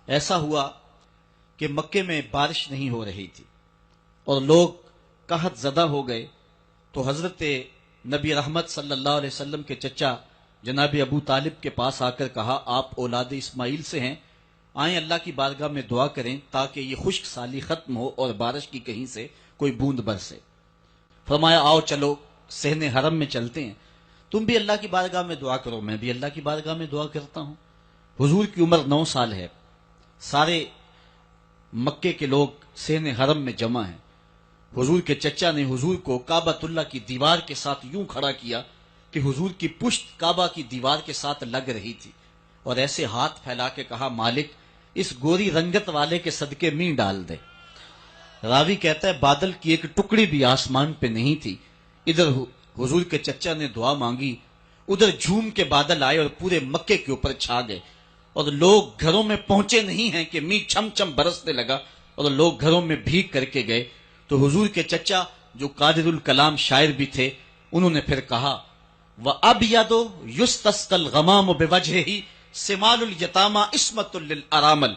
ایسا ہوا کہ مکے میں بارش نہیں ہو رہی تھی اور لوگ قحط زدہ ہو گئے، تو حضرت نبی رحمت صلی اللہ علیہ وسلم کے چچا جناب ابو طالب کے پاس آ کر کہا، آپ اولاد اسماعیل سے ہیں، آئیں اللہ کی بارگاہ میں دعا کریں تاکہ یہ خشک سالی ختم ہو اور بارش کی کہیں سے کوئی بوند برسے۔ فرمایا آؤ چلو صحن حرم میں چلتے ہیں، تم بھی اللہ کی بارگاہ میں دعا کرو، میں بھی اللہ کی بارگاہ میں دعا کرتا ہوں۔ حضور کی عمر 9 سال ہے، سارے مکے کے لوگ صحن حرم میں جمع ہیں۔ حضور کے چچا نے حضور کو کعبۃ اللہ کی دیوار کے ساتھ یوں کھڑا کیا کہ حضور کی پشت کعبہ کی دیوار کے ساتھ لگ رہی تھی، اور ایسے ہاتھ پھیلا کے کہا، مالک اس گوری رنگت والے کے صدقے میں ڈال دے۔ راوی کہتا ہے بادل کی ایک ٹکڑی بھی آسمان پہ نہیں تھی، ادھر حضور کے چچا نے دعا مانگی، ادھر جھوم کے بادل آئے اور پورے مکے کے اوپر چھا گئے، اور لوگ گھروں میں پہنچے نہیں ہیں کہ می چھم چھم برسنے لگا اور لوگ گھروں میں بھیگ کر کے گئے۔ تو حضور کے چچا جو قادر الکلام شاعر بھی تھے، انہوں نے پھر کہا، وَأَبْيَضُ يُسْتَسْقَى الْغَمَامُ بِوَجْهِهِ سِمَالُ الْيَتَامَى عِصْمَةٌ لِلْأَرَامِلِ،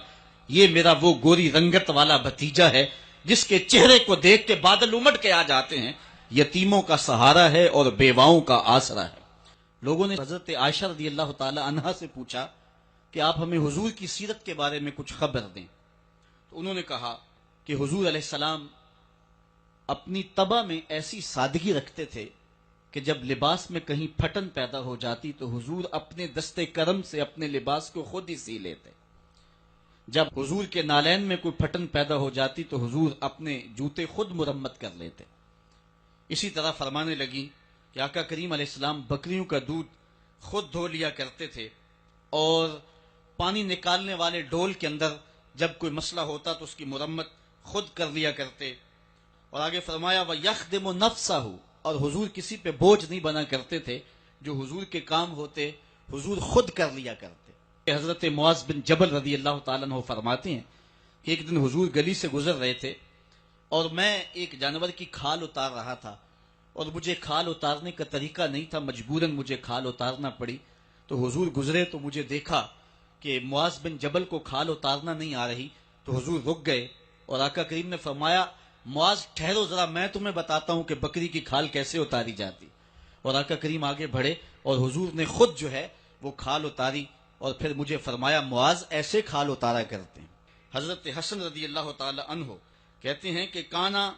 یہ میرا وہ گوری رنگت والا بھتیجا ہے جس کے چہرے کو دیکھ کے بادل امٹ کے آ جاتے ہیں، یتیموں کا سہارا ہے اور بیواؤں کا آسرا ہے۔ لوگوں نے حضرت عائشہ رضی اللہ تعالی عنہا سے پوچھا کہ آپ ہمیں حضور کی سیرت کے بارے میں کچھ خبر دیں، تو انہوں نے کہا کہ حضور علیہ السلام اپنی طبع میں ایسی سادگی رکھتے تھے کہ جب لباس میں کہیں پھٹن پیدا ہو جاتی تو حضور اپنے دستے کرم سے اپنے لباس کو خود ہی سی لیتے۔ جب حضور کے نالین میں کوئی پھٹن پیدا ہو جاتی تو حضور اپنے جوتے خود مرمت کر لیتے۔ اسی طرح فرمانے لگی کہ آقا کریم علیہ السلام بکریوں کا دودھ خود دھو لیا کرتے تھے، اور پانی نکالنے والے ڈول کے اندر جب کوئی مسئلہ ہوتا تو اس کی مرمت خود کر لیا کرتے۔ اور آگے فرمایا وَيَخْدِمُ نَفْسَهُ، اور حضور کسی پہ بوجھ نہیں بنا کرتے تھے، جو حضور کے کام ہوتے حضور خود کر لیا کرتے۔ حضرت معاذ بن جبل رضی اللہ تعالیٰ عنہ فرماتے ہیں کہ ایک دن حضور گلی سے گزر رہے تھے اور میں ایک جانور کی کھال اتار رہا تھا، اور مجھے کھال اتارنے کا طریقہ نہیں تھا، مجبوراً مجھے کھال اتارنا پڑی۔ تو حضور گزرے تو مجھے دیکھا کہ معاذ بن جبل کو کھال اتارنا نہیں آ رہی، تو حضور رک گئے اور آقا کریم نے فرمایا، معاذ ٹھہرو ذرا، میں تمہیں بتاتا ہوں کہ بکری کی کھال کیسے اتاری جاتی۔ اور آقا کریم آگے بڑھے اور حضور نے خود جو ہے وہ کھال اتاری، اور پھر مجھے فرمایا، معاذ ایسے کھال اتارا کرتے ہیں۔ حضرت حسن رضی اللہ تعالی عنہ کہتے ہیں کہ کانا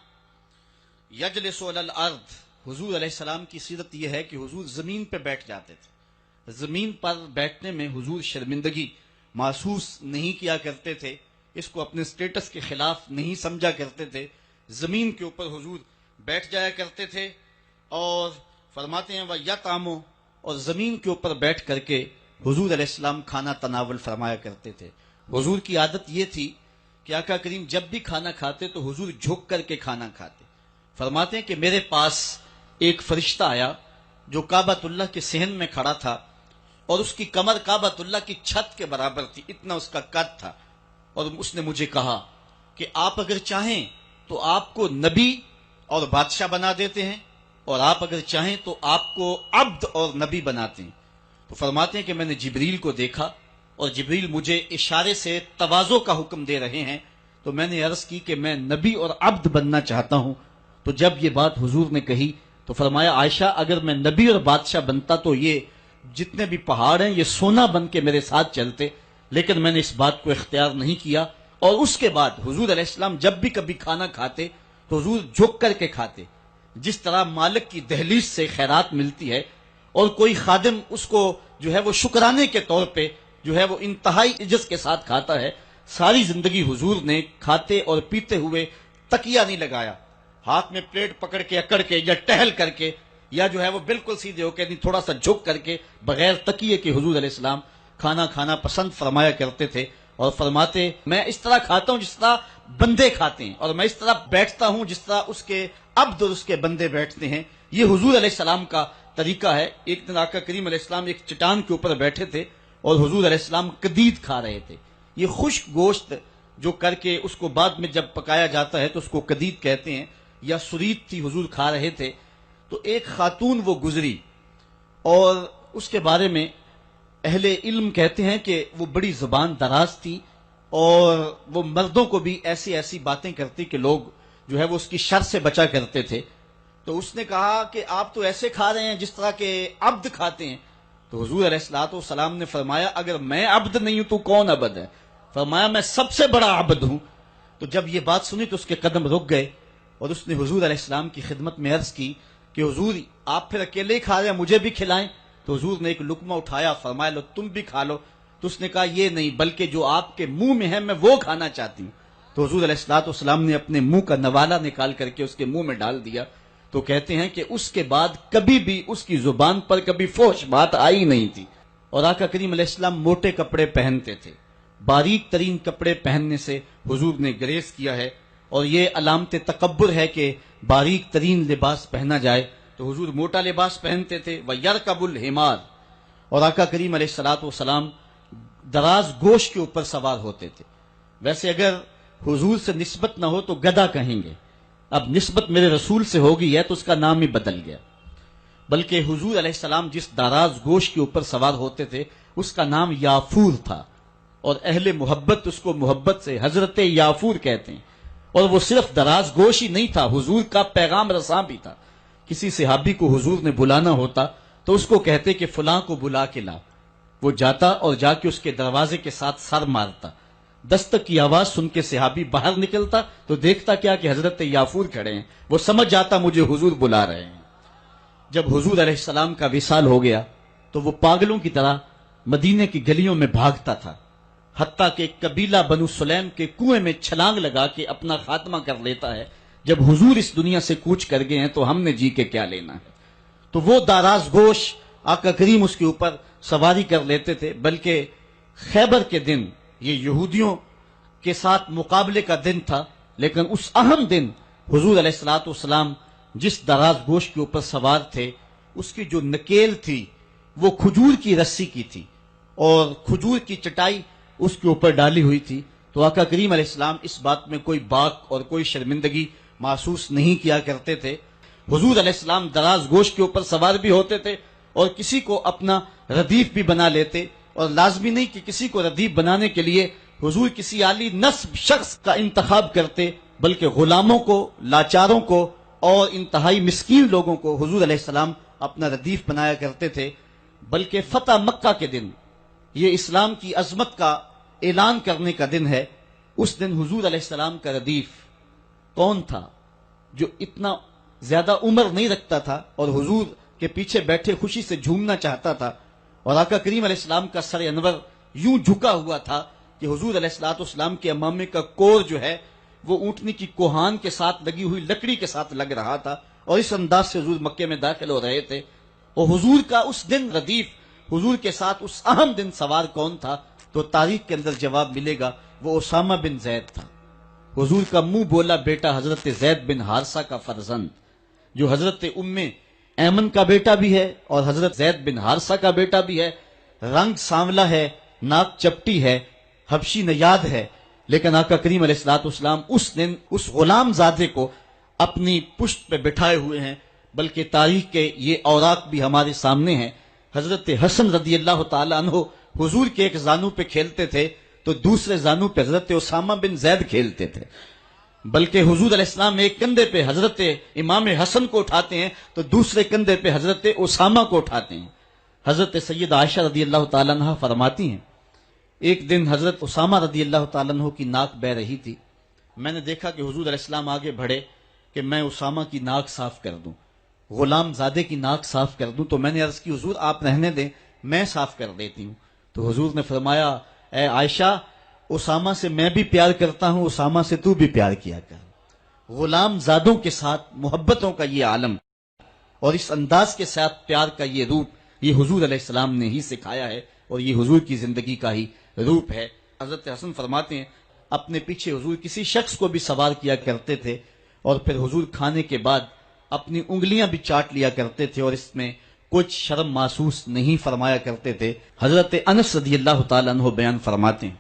یجلس علی الارض، حضور علیہ السلام کی سیرت یہ ہے کہ حضور زمین پہ بیٹھ جاتے تھے۔ زمین پر بیٹھنے میں حضور شرمندگی محسوس نہیں کیا کرتے تھے، اس کو اپنے سٹیٹس کے خلاف نہیں سمجھا کرتے تھے، زمین کے اوپر حضور بیٹھ جایا کرتے تھے۔ اور فرماتے ہیں وَيَطْعَمُ، اور زمین کے اوپر بیٹھ کر کے حضور علیہ السلام کھانا تناول فرمایا کرتے تھے۔ حضور کی عادت یہ تھی کہ آقا کریم جب بھی کھانا کھاتے تو حضور جھک کر کے کھانا کھاتے۔ فرماتے ہیں کہ میرے پاس ایک فرشتہ آیا جو کعبۃ اللہ کے صحن میں کھڑا تھا، اور اس کی کمر کعبۃ اللہ کی چھت کے برابر تھی، اتنا اس کا قد تھا، اور اس نے مجھے کہا کہ آپ اگر چاہیں تو آپ کو نبی اور بادشاہ بنا دیتے ہیں، اور آپ اگر چاہیں تو آپ کو عبد اور نبی بناتے ہیں۔ تو فرماتے ہیں کہ میں نے جبریل کو دیکھا، اور جبریل مجھے اشارے سے تواضع کا حکم دے رہے ہیں، تو میں نے عرض کی کہ میں نبی اور عبد بننا چاہتا ہوں۔ تو جب یہ بات حضور نے کہی تو فرمایا، عائشہ اگر میں نبی اور بادشاہ بنتا تو یہ جتنے بھی پہاڑ ہیں یہ سونا بن کے میرے ساتھ چلتے، لیکن میں نے اس بات کو اختیار نہیں کیا۔ اور اس کے بعد حضور علیہ السلام جب بھی کبھی کھانا کھاتے تو حضور جھک کر کے کھاتے، جس طرح مالک کی دہلیز سے خیرات ملتی ہے اور کوئی خادم اس کو جو ہے وہ شکرانے کے طور پہ جو ہے وہ انتہائی عجز کے ساتھ کھاتا ہے، ساری زندگی حضور نے کھاتے اور پیتے ہوئے تکیہ نہیں لگایا، ہاتھ میں پلیٹ پکڑ کے اکڑ کے یا ٹہل کر کے یا جو ہے وہ بالکل سیدھے ہو کے نہیں، تھوڑا سا جھک کر کے بغیر تکیے کے حضور علیہ السلام کھانا کھانا پسند فرمایا کرتے تھے، اور فرماتے میں اس طرح کھاتا ہوں جس طرح بندے کھاتے ہیں، اور میں اس طرح بیٹھتا ہوں جس طرح اس کے عبد اور اس کے بندے بیٹھتے ہیں۔ یہ حضور علیہ السلام کا طریقہ ہے۔ ایک دن آقا کریم علیہ السلام ایک چٹان کے اوپر بیٹھے تھے اور حضور علیہ السلام قدید کھا رہے تھے۔ یہ خشک گوشت جو کر کے اس کو بعد میں جب پکایا جاتا ہے تو اس کو قدید کہتے ہیں، یا سرید تھی، حضور کھا رہے تھے۔ تو ایک خاتون وہ گزری، اور اس کے بارے میں اہل علم کہتے ہیں کہ وہ بڑی زبان دراز تھی اور وہ مردوں کو بھی ایسی ایسی باتیں کرتی کہ لوگ جو ہے وہ اس کی شر سے بچا کرتے تھے. تو اس نے کہا کہ آپ تو ایسے کھا رہے ہیں جس طرح کے عبد کھاتے ہیں. تو حضور علیہ الصلوۃ والسلام نے فرمایا اگر میں عبد نہیں ہوں تو کون عبد ہے؟ فرمایا میں سب سے بڑا عبد ہوں. تو جب یہ بات سنی تو اس کے قدم رک گئے اور اس نے حضور علیہ السلام کی خدمت میں عرض کی کہ حضور آپ پھر اکیلے ہی کھا رہے ہیں، مجھے بھی کھلائیں. تو حضور نے ایک لقمہ اٹھایا، فرمایا لو تم بھی کھا لو. تو اس نے کہا یہ نہیں، بلکہ جو آپ کے منہ میں ہے میں وہ کھانا چاہتی ہوں. تو حضور علیہ الصلوۃ والسلام نے اپنے منہ کا نوالا نکال کر کے اس کے منہ میں ڈال دیا. تو کہتے ہیں کہ اس کے بعد کبھی بھی اس کی زبان پر کبھی فحش بات آئی نہیں تھی. اور آقا کریم علیہ السلام موٹے کپڑے پہنتے تھے، باریک ترین کپڑے پہننے سے حضور نے گریز کیا ہے. اور یہ علامت تکبر ہے کہ باریک ترین لباس پہنا جائے. تو حضور موٹا لباس پہنتے تھے. وَيَرْكَبُ الْحِمَارَ، اور آقا کریم علیہ الصلوۃ والسلام دراز گوش کے اوپر سوار ہوتے تھے. ویسے اگر حضور سے نسبت نہ ہو تو گدھا کہیں گے، اب نسبت میرے رسول سے ہو گئی ہے تو اس کا نام ہی بدل گیا. بلکہ حضور علیہ السلام جس دراز گوش کے اوپر سوار ہوتے تھے اس کا نام یافور تھا، اور اہل محبت اس کو محبت سے حضرت یافور کہتے ہیں. اور وہ صرف دراز گوش ہی نہیں تھا، حضور کا پیغام رساں بھی تھا. کسی صحابی کو حضور نے بلانا ہوتا تو اس کو کہتے کہ فلاں کو بلا کے لا. وہ جاتا اور جا کے اس کے دروازے کے ساتھ سر مارتا. دستک کی آواز سن کے صحابی باہر نکلتا تو دیکھتا کیا کہ حضرت یافور کھڑے ہیں. وہ سمجھ جاتا مجھے حضور بلا رہے ہیں. جب حضور علیہ السلام کا وصال ہو گیا تو وہ پاگلوں کی طرح مدینے کی گلیوں میں بھاگتا تھا، حتیٰ کہ قبیلہ بنو سلیم کے کنویں میں چھلانگ لگا کے اپنا خاتمہ کر لیتا ہے. جب حضور اس دنیا سے کوچ کر گئے ہیں تو ہم نے جی کے کیا لینا ہے. تو وہ داراز گوش آقا کریم اس کے اوپر سواری کر لیتے تھے. بلکہ خیبر کے دن یہ یہودیوں کے ساتھ مقابلے کا دن تھا، لیکن اس اہم دن حضور علیہ الصلوۃ والسلام جس دراز گوش کے اوپر سوار تھے اس کی جو نکیل تھی وہ کھجور کی رسی کی تھی اور کھجور کی چٹائی اس کے اوپر ڈالی ہوئی تھی. تو آقا کریم علیہ السلام اس بات میں کوئی باک اور کوئی شرمندگی محسوس نہیں کیا کرتے تھے. حضور علیہ السلام دراز گوش کے اوپر سوار بھی ہوتے تھے اور کسی کو اپنا ردیف بھی بنا لیتے. اور لازمی نہیں کہ کسی کو ردیف بنانے کے لیے حضور کسی عالی نسب شخص کا انتخاب کرتے، بلکہ غلاموں کو، لاچاروں کو اور انتہائی مسکین لوگوں کو حضور علیہ السلام اپنا ردیف بنایا کرتے تھے. بلکہ فتح مکہ کے دن، یہ اسلام کی عظمت کا اعلان کرنے کا دن ہے، اس دن حضور علیہ السلام کا ردیف کون تھا جو اتنا زیادہ عمر نہیں رکھتا تھا اور حضور کے پیچھے بیٹھے خوشی سے جھومنا چاہتا تھا. اور آقا کریم علیہ السلام کا سر انور یوں جھکا ہوا تھا کہ حضور علیہ الصلوۃ والسلام کے امامے کا کور جو ہے وہ اونٹنی کی کوہان کے ساتھ لگی ہوئی لکڑی کے ساتھ لگ رہا تھا. اور اس انداز سے حضور مکے میں داخل ہو رہے تھے. اور حضور کا اس دن ردیف، حضور کے ساتھ اس اہم دن سوار کون تھا؟ تو تاریخ کے اندر جواب ملے گا، وہ اسامہ بن زید تھا. حضور کا منہ بولا بیٹا حضرت زید بن حارثہ کا فرزند، جو حضرت ام ایمن کا بیٹا بھی ہے اور حضرت زید بن حارثہ کا بیٹا بھی ہے. رنگ سانولا ہے، ناک چپٹی ہے، حبشی نیاد ہے، لیکن آقا کریم علیہ الصلوۃ والسلام اس دن اس غلام زادے کو اپنی پشت پہ بٹھائے ہوئے ہیں. بلکہ تاریخ کے یہ اوراق بھی ہمارے سامنے ہیں. حضرت حسن رضی اللہ تعالی عنہ حضور کے ایک زانو پہ کھیلتے تھے تو دوسرے زانو پہ حضرت اسامہ بن زید کھیلتے تھے. بلکہ حضور علیہ السلام ایک کندھے پہ حضرت امام حسن کو اٹھاتے ہیں تو دوسرے کندھے پہ حضرت اسامہ کو اٹھاتے ہیں. حضرت سید عائشہ رضی اللہ تعالیٰ عنہ فرماتی ہیں ایک دن حضرت اسامہ رضی اللہ تعالیٰ عنہ کی ناک بہ رہی تھی. میں نے دیکھا کہ حضور علیہ السلام آگے بڑھے کہ میں اسامہ کی ناک صاف کر دوں، غلام زادے کی ناک صاف کر دوں. تو میں نے عرض کی حضور آپ رہنے دیں، میں صاف کر دیتی ہوں. تو حضور نے فرمایا اے عائشہ، اسامہ سے میں بھی پیار کرتا ہوں، اسامہ سے تو بھی پیار کیا کر. غلام زادوں کے ساتھ محبتوں کا یہ عالم اور اس انداز کے ساتھ پیار کا یہ روپ، یہ حضور علیہ السلام نے ہی سکھایا ہے اور یہ حضور کی زندگی کا ہی روپ ہے. حضرت حسن فرماتے ہیں اپنے پیچھے حضور کسی شخص کو بھی سوار کیا کرتے تھے اور پھر حضور کھانے کے بعد اپنی انگلیاں بھی چاٹ لیا کرتے تھے اور اس میں کچھ شرم محسوس نہیں فرمایا کرتے تھے. حضرت انس رضی اللہ تعالیٰ عنہ بیان فرماتے ہیں،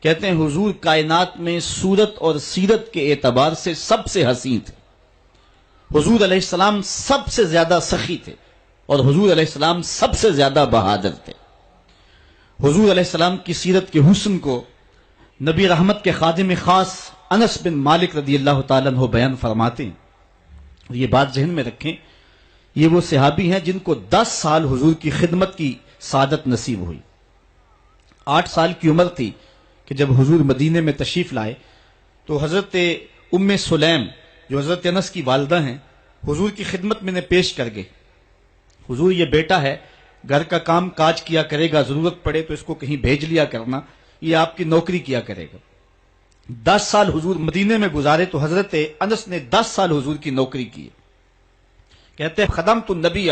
کہتے ہیں حضور کائنات میں صورت اور سیرت کے اعتبار سے سب سے حسین تھے. حضور علیہ السلام سب سے زیادہ سخی تھے اور حضور علیہ السلام سب سے زیادہ بہادر تھے. حضور علیہ السلام کی سیرت کے حسن کو نبی رحمت کے خادم خاص انس بن مالک رضی اللہ تعالیٰ عنہ بیان فرماتے ہیں، اور یہ بات ذہن میں رکھیں، یہ وہ صحابی ہیں جن کو 10 سال حضور کی خدمت کی سعادت نصیب ہوئی۔ 8 سال کی عمر تھی کہ جب حضور مدینے میں تشریف لائے تو حضرت ام سلیم جو حضرت انس کی والدہ ہیں حضور کی خدمت میں نے پیش کر گئے، حضور یہ بیٹا ہے، گھر کا کام کاج کیا کرے گا، ضرورت پڑے تو اس کو کہیں بھیج لیا کرنا، یہ آپ کی نوکری کیا کرے گا۔ 10 سال حضور مدینے میں گزارے تو حضرت انس نے 10 سال حضور کی نوکری کی۔ کہتے ہیں خدمت النبی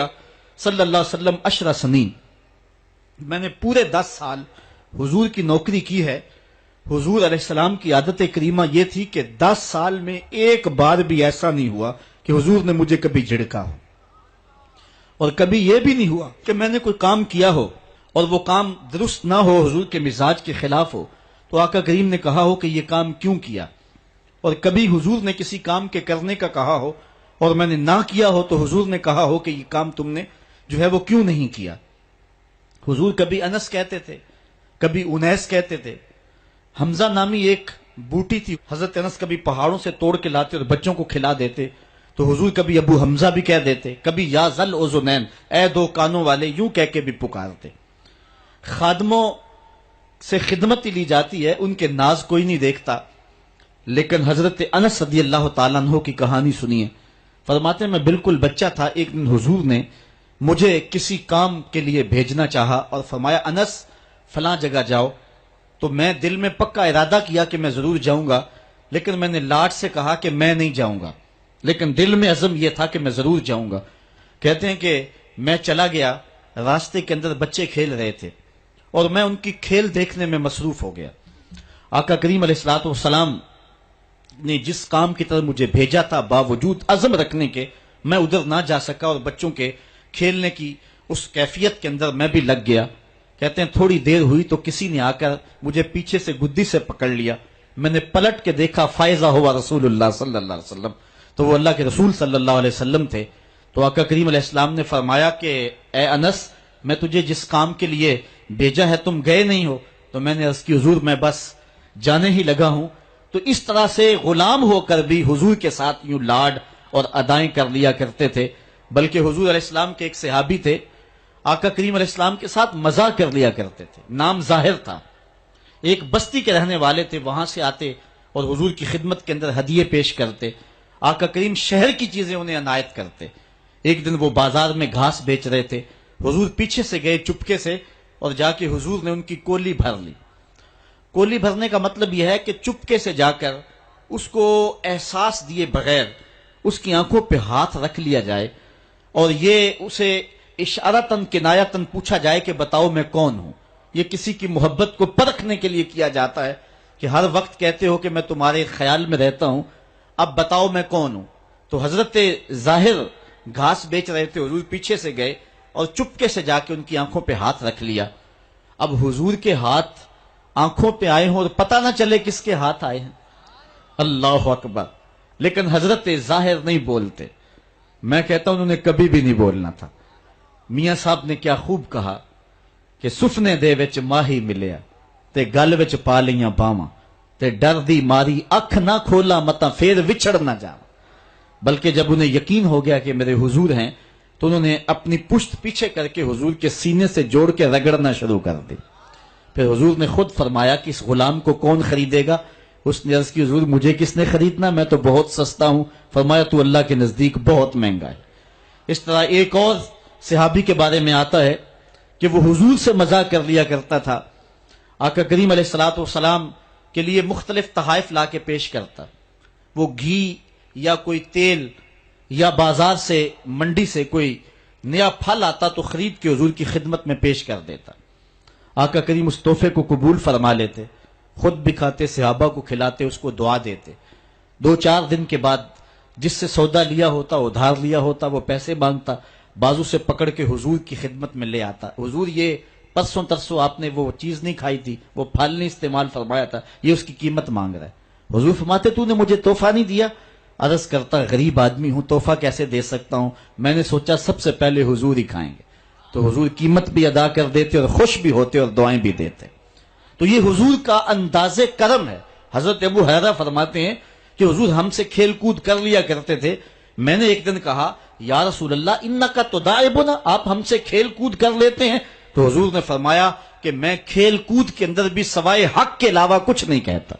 صلی اللہ علیہ وسلم 10 سنین، میں نے پورے 10 سال حضور کی نوکری کی ہے۔ حضور علیہ السلام کی عادت کریمہ یہ تھی کہ 10 سال میں ایک بار بھی ایسا نہیں ہوا کہ حضور نے مجھے کبھی جھڑکا ہو، اور کبھی یہ بھی نہیں ہوا کہ میں نے کوئی کام کیا ہو اور وہ کام درست نہ ہو، حضور کے مزاج کے خلاف ہو، تو آقا کریم نے کہا ہو کہ یہ کام کیوں کیا، اور کبھی حضور نے کسی کام کے کرنے کا کہا ہو اور میں نے نہ کیا ہو تو حضور نے کہا ہو کہ یہ کام تم نے جو ہے وہ کیوں نہیں کیا۔ حضور کبھی انس کہتے تھے، کبھی انیس کہتے تھے۔ حمزہ نامی ایک بوٹی تھی، حضرت انس کبھی پہاڑوں سے توڑ کے لاتے اور بچوں کو کھلا دیتے، تو حضور کبھی ابو حمزہ بھی کہہ دیتے، کبھی یا ذل اذنین، اے 2 کانوں والے، یوں کہہ کے بھی پکارتے۔ خادموں سے خدمت لی جاتی ہے، ان کے ناز کوئی نہیں دیکھتا، لیکن حضرت انس رضی اللہ تعالیٰ عنہ کی کہانی سنیے۔ فرماتے ہیں میں بالکل بچہ تھا، ایک دن حضور نے مجھے کسی کام کے لیے بھیجنا چاہا اور فرمایا انس فلاں جگہ جاؤ، تو میں دل میں پکا ارادہ کیا کہ میں ضرور جاؤں گا، لیکن میں نے لاٹ سے کہا کہ میں نہیں جاؤں گا، لیکن دل میں عزم یہ تھا کہ میں ضرور جاؤں گا۔ کہتے ہیں کہ میں چلا گیا، راستے کے اندر بچے کھیل رہے تھے اور میں ان کی کھیل دیکھنے میں مصروف ہو گیا۔ آقا کریم علیہ الصلوۃ والسلام نے جس کام کی طرف مجھے بھیجا تھا، باوجود عزم رکھنے کے میں ادھر نہ جا سکا اور بچوں کے کھیلنے کی اس کیفیت کے اندر میں بھی لگ گیا۔ کہتے ہیں تھوڑی دیر ہوئی تو کسی نے آ کر مجھے پیچھے سے گدی سے پکڑ لیا، میں نے پلٹ کے دیکھا فائزہ ہوا رسول اللہ صلی اللہ علیہ وسلم، تو وہ اللہ کے رسول صلی اللہ علیہ وسلم تھے۔ تو آقا کریم علیہ السلام نے فرمایا کہ اے انس، میں تجھے جس کام کے لیے بھیجا ہے تم گئے نہیں ہو، تو میں نے عرض کی حضور میں بس جانے ہی لگا ہوں۔ تو اس طرح سے غلام ہو کر بھی حضور کے ساتھ یوں لاڈ اور ادائیں کر لیا کرتے تھے، بلکہ حضور علیہ السلام کے ایک صحابی تھے، آقا کریم علیہ السلام کے ساتھ مزاح کر لیا کرتے تھے، نام ظاہر تھا، ایک بستی کے رہنے والے تھے، وہاں سے آتے اور حضور کی خدمت کے اندر ہدیے پیش کرتے، آقا کریم شہر کی چیزیں انہیں عنایت کرتے۔ ایک دن وہ بازار میں گھاس بیچ رہے تھے، حضور پیچھے سے گئے چپکے سے اور جا کے حضور نے ان کی کولی بھر لی۔ کولی بھرنے کا مطلب یہ ہے کہ چپکے سے جا کر اس کو احساس دیے بغیر اس کی آنکھوں پہ ہاتھ رکھ لیا جائے اور یہ اسے اشارتاً کنایتاً پوچھا جائے کہ بتاؤ میں کون ہوں۔ یہ کسی کی محبت کو پرکھنے کے لیے کیا جاتا ہے کہ ہر وقت کہتے ہو کہ میں تمہارے خیال میں رہتا ہوں، اب بتاؤ میں کون ہوں۔ تو حضرت ظاہر گھاس بیچ رہے تھے، حضور پیچھے سے گئے اور چپکے سے جا کے ان کی آنکھوں پہ ہاتھ رکھ لیا۔ اب حضور کے ہاتھ آنکھوں پہ آئے ہوں اور پتہ نہ چلے کس کے ہاتھ آئے ہیں، اللہ اکبر، لیکن حضرت ظاہر نہیں بولتے۔ میں کہتا ہوں انہوں نے کبھی بھی نہیں بولنا تھا۔ میاں صاحب نے کیا خوب کہا کہ سفنے دے وچ ماہی ملیا تے گل وچ پا لیاں باواں تے ڈر دی ماری اکھ نہ کھولا متاں پھر وچھڑ نہ جا۔ بلکہ جب انہیں یقین ہو گیا کہ میرے حضور ہیں تو انہوں نے اپنی پشت پیچھے کر کے حضور کے سینے سے جوڑ کے رگڑنا شروع کر دی۔ پھر حضور نے خود فرمایا کہ اس غلام کو کون خریدے گا؟ اس نے عرض کی حضور مجھے کس نے خریدنا، میں تو بہت سستا ہوں۔ فرمایا تو اللہ کے نزدیک بہت مہنگا ہے۔ اس طرح ایک اور صحابی کے بارے میں آتا ہے کہ وہ حضور سے مزاح کر لیا کرتا تھا، آقا کریم علیہ الصلوۃ والسلام کے لیے مختلف تحائف لا کے پیش کرتا، وہ گھی یا کوئی تیل یا بازار سے منڈی سے کوئی نیا پھل آتا تو خرید کے حضور کی خدمت میں پیش کر دیتا۔ آقا کریم اس تحفے کو قبول فرما لیتے، خود بھی کھاتے، صحابہ کو کھلاتے، اس کو دعا دیتے۔ 2-4 دن کے بعد جس سے سودا لیا ہوتا، ادھار لیا ہوتا، وہ پیسے مانگتا، بازو سے پکڑ کے حضور کی خدمت میں لے آتا، حضور یہ پرسوں ترسوں آپ نے وہ چیز نہیں کھائی تھی، وہ پھل نہیں استعمال فرمایا تھا، یہ اس کی قیمت مانگ رہا ہے۔ حضور فرماتے تو نے مجھے تحفہ نہیں دیا؟ عرض کرتا غریب آدمی ہوں، تحفہ کیسے دے سکتا ہوں، میں نے سوچا سب سے پہلے حضور ہی کھائیں گے۔ تو حضور قیمت بھی ادا کر دیتے اور خوش بھی ہوتے اور دعائیں بھی دیتے۔ تو یہ حضور کا انداز کرم ہے. حضرت ابو ہریرہ فرماتے ہیں کہ حضور ہم سے کھیل کود کر لیا کرتے تھے. میں نے ایک دن کہا یا رسول اللہ انکا تداعبنا، آپ ہم سے کھیل کود کر لیتے ہیں؟ تو حضور نے فرمایا کہ میں کھیل کود کے اندر بھی سوائے حق کے علاوہ کچھ نہیں کہتا.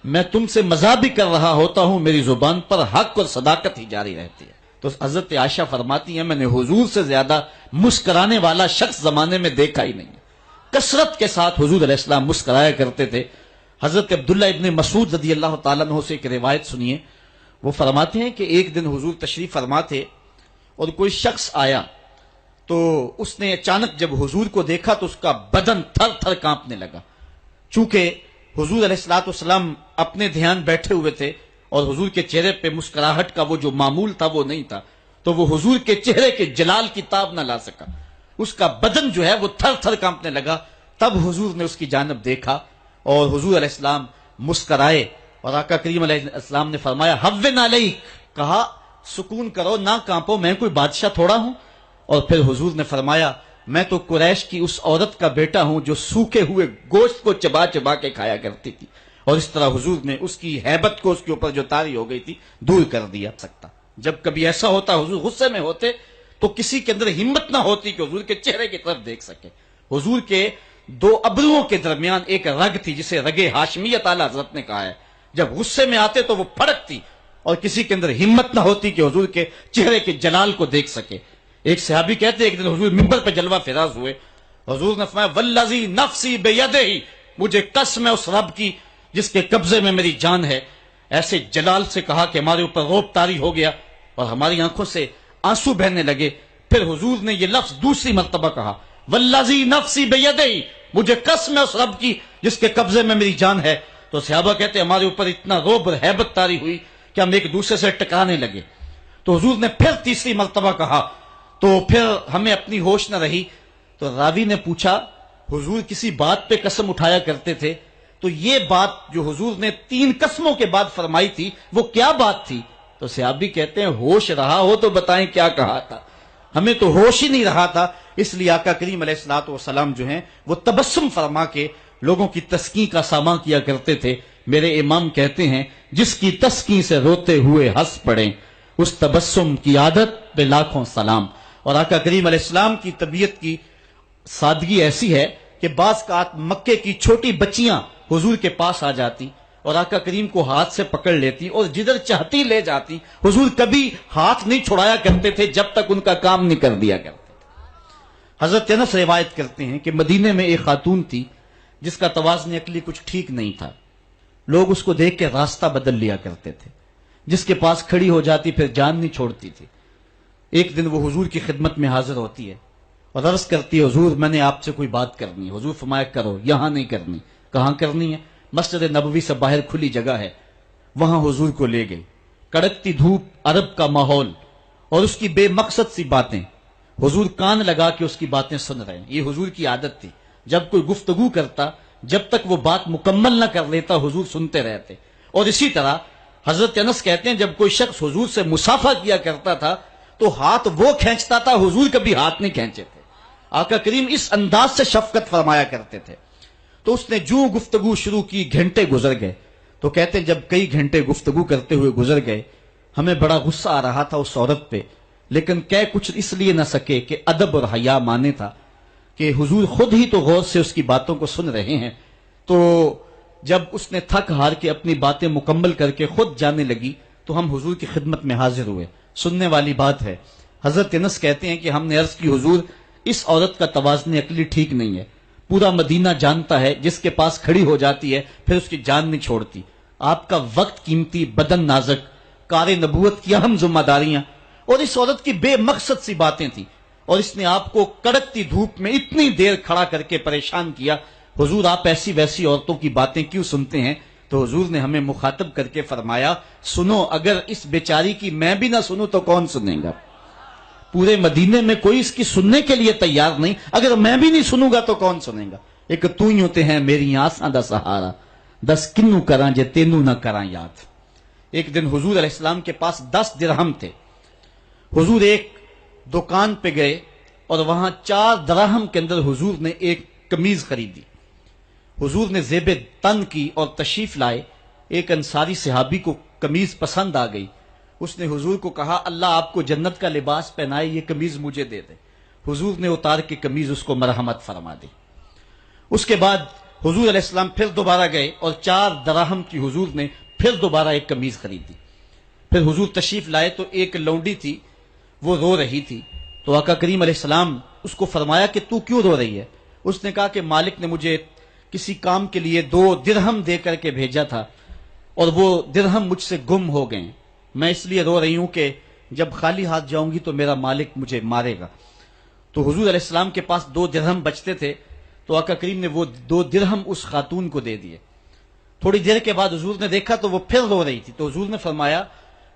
میں تم سے مزاح بھی کر رہا ہوتا ہوں، میری زبان پر حق اور صداقت ہی جاری رہتی ہے. تو حضرت عائشہ فرماتی ہیں میں نے حضور سے زیادہ مسکرانے والا شخص زمانے میں دیکھا ہی نہیں. کثرت کے ساتھ حضور علیہ السلام مسکرایا کرتے تھے. حضرت عبداللہ ابن مسعود رضی اللہ تعالیٰ عنہ سے ایک روایت سنیے. وہ فرماتے ہیں کہ ایک دن حضور تشریف فرما تھے اور کوئی شخص آیا تو اس نے اچانک جب حضور کو دیکھا تو اس کا بدن تھر تھر کانپنے لگا. چونکہ حضور علیہ الصلوۃ والسلام اپنے دھیان بیٹھے ہوئے تھے اور حضور کے چہرے پہ مسکراہٹ کا وہ جو معمول تھا وہ نہیں تھا، تو وہ حضور کے چہرے کے جلال کی تاب نہ لا سکا. اس کا بدن جو ہے وہ تھر تھر کانپنے لگا. تب حضور نے اس کی جانب دیکھا اور حضور علیہ السلام مسکرائے اور آقا کریم علیہ السلام نے فرمایا ہوّن علیک، کہا سکون کرو، نہ کانپو، میں کوئی بادشاہ تھوڑا ہوں. اور پھر حضور نے فرمایا میں تو قریش کی اس عورت کا بیٹا ہوں جو سوکھے ہوئے گوشت کو چبا چبا کے کھایا کرتی تھی. اور اس طرح حضور نے اس کی ہیبت کو اس کے اوپر جو طاری ہو گئی تھی دور کر دیا سکتا. جب کبھی ایسا ہوتا حضور غصے میں ہوتے تو کسی کے اندر ہمت نہ ہوتی کہ حضور کے چہرے کی طرف دیکھ سکے. حضور کے دو ابروؤں کے درمیان ایک رگ تھی جسے رگ ہاشمیہ اعلیٰ حضرت نے کہا ہے. جب غصے میں آتے تو وہ پھڑکتی اور کسی کے اندر ہمت نہ ہوتی کہ حضور کے چہرے کے جلال کو دیکھ سکے. ایک صحابی کہتے ایک دن حضور منبر پہ جلوہ فراز ہوئے. حضور نے فرمایا والذی نفسی بیدہ، مجھے قسم ہے اس رب کی جس کے قبضے میں میری جان ہے. ایسے جلال سے کہا کہ ہمارے اوپر روب طاری ہو گیا اور ہماری آنکھوں سے آنسو بہنے لگے. پھر حضور نے یہ لفظ دوسری مرتبہ کہا والذی نفسی بیدہ، مجھے قسم ہے اس رب کی جس کے قبضے میں میری جان ہے. تو صحابہ کہتے ہمارے اوپر اتنا روب اور ہیبت طاری ہوئی کہ ہم ایک دوسرے سے ٹکرانے لگے. تو حضور نے پھر تیسری مرتبہ کہا تو پھر ہمیں اپنی ہوش نہ رہی. تو راوی نے پوچھا حضور کسی بات پہ قسم اٹھایا کرتے تھے؟ تو یہ بات جو حضور نے 3 قسموں کے بعد فرمائی تھی وہ کیا بات تھی؟ تو صحابی کہتے ہیں ہوش رہا ہو تو بتائیں کیا کہا تھا. ہمیں تو ہوش ہی نہیں رہا تھا. اس لیے آقا کریم علیہ الصلوۃ والسلام جو ہیں وہ تبسم فرما کے لوگوں کی تسکین کا سامان کیا کرتے تھے. میرے امام کہتے ہیں جس کی تسکین سے روتے ہوئے ہنس پڑیں اس تبسم کی عادت پہ لاکھوں سلام. اور آقا کریم علیہ السلام کی طبیعت کی سادگی ایسی ہے کہ بعض کا مکے کی چھوٹی بچیاں حضور کے پاس آ جاتی اور آقا کریم کو ہاتھ سے پکڑ لیتی اور جدھر چاہتی لے جاتی. حضور کبھی ہاتھ نہیں چھڑایا کرتے تھے جب تک ان کا کام نہیں کر دیا کرتے تھے. حضرت انس روایت کرتے ہیں کہ مدینے میں ایک خاتون تھی جس کا توازن عقلی کچھ ٹھیک نہیں تھا. لوگ اس کو دیکھ کے راستہ بدل لیا کرتے تھے. جس کے پاس کھڑی ہو جاتی پھر جان نہیں چھوڑتی تھی. ایک دن وہ حضور کی خدمت میں حاضر ہوتی ہے اور عرض کرتی ہے حضور میں نے آپ سے کوئی بات کرنی ہے. حضور فرمایا کرو. یہاں نہیں کرنی. کہاں کرنی ہے؟ مسجد نبوی سے باہر کھلی جگہ ہے وہاں حضور کو لے گئی. کڑکتی دھوپ، عرب کا ماحول اور اس کی بے مقصد سی باتیں. حضور کان لگا کے اس کی باتیں سن رہے ہیں. یہ حضور کی عادت تھی. جب کوئی گفتگو کرتا جب تک وہ بات مکمل نہ کر لیتا حضور سنتے رہتے. اور اسی طرح حضرت انس کہتے ہیں جب کوئی شخص حضور سے مصافحہ کیا کرتا تھا تو ہاتھ وہ کھینچتا تھا حضور کبھی ہاتھ نہیں کھینچے تھے. آقا کریم اس انداز سے شفقت فرمایا کرتے تھے. تو اس نے جو گفتگو شروع کی گھنٹے گزر گئے. تو کہتے ہیں جب کئی گھنٹے گفتگو کرتے ہوئے گزر گئے ہمیں بڑا غصہ آ رہا تھا اس عورت پہ، لیکن کہہ کچھ اس لیے نہ سکے کہ ادب اور حیا مانے تھا کہ حضور خود ہی تو غور سے اس کی باتوں کو سن رہے ہیں. تو جب اس نے تھک ہار کے اپنی باتیں مکمل کر کے خود جانے لگی تو ہم حضور کی خدمت میں حاضر ہوئے. سننے والی بات ہے. حضرت انس کہتے ہیں کہ ہم نے عرض کی حضور اس عورت کا توازن عقلی ٹھیک نہیں ہے. پورا مدینہ جانتا ہے جس کے پاس کھڑی ہو جاتی ہے پھر اس کی جان نہیں چھوڑتی. آپ کا وقت قیمتی، بدن نازک، کار نبوت کی اہم ذمہ داریاں اور اس عورت کی بے مقصد سی باتیں تھیں اور اس نے آپ کو کڑکتی دھوپ میں اتنی دیر کھڑا کر کے پریشان کیا. حضور آپ ایسی ویسی عورتوں کی باتیں کیوں سنتے ہیں؟ تو حضور نے ہمیں مخاطب کر کے فرمایا سنو، اگر اس بیچاری کی میں بھی نہ سنوں تو کون سنے گا؟ پورے مدینے میں کوئی اس کی سننے کے لیے تیار نہیں. اگر میں بھی نہیں سنوں گا تو کون سنے گا؟ ایک تو ہی ہوتے ہیں میری آساں دا سہارا، 10 کنوں کراں جے تینوں نہ کراں یاد. ایک دن حضور علیہ السلام کے پاس 10 درہم تھے. حضور ایک دکان پہ گئے اور وہاں 4 درہم کے اندر حضور نے ایک قمیض خریدی. حضور نے زیب تن کی اور تشریف لائے. ایک انصاری صحابی کو قمیض پسند آ گئی. اس نے حضور کو کہا اللہ آپ کو جنت کا لباس پہنائے, یہ قمیض مجھے دے دے. حضور نے اتار کے قمیض اس کو مرحمت فرما دی. اس کے بعد حضور علیہ السلام پھر دوبارہ گئے اور 4 دراہم کی حضور نے پھر دوبارہ ایک قمیض خریدی. پھر حضور تشریف لائے تو ایک لونڈی تھی, وہ رو رہی تھی. تو آقا کریم علیہ السلام اس کو فرمایا کہ تو کیوں رو رہی ہے؟ اس نے کہا کہ مالک نے مجھے کسی کام کے لیے 2 درہم دے کر کے بھیجا تھا اور وہ درہم مجھ سے گم ہو گئے. میں اس لیے رو رہی ہوں کہ جب خالی ہاتھ جاؤں گی تو میرا مالک مجھے مارے گا. تو حضور علیہ السلام کے پاس 2 درہم بچتے تھے, تو آقا کریم نے وہ 2 درہم اس خاتون کو دے دیے. تھوڑی دیر کے بعد حضور نے دیکھا تو وہ پھر رو رہی تھی. تو حضور نے فرمایا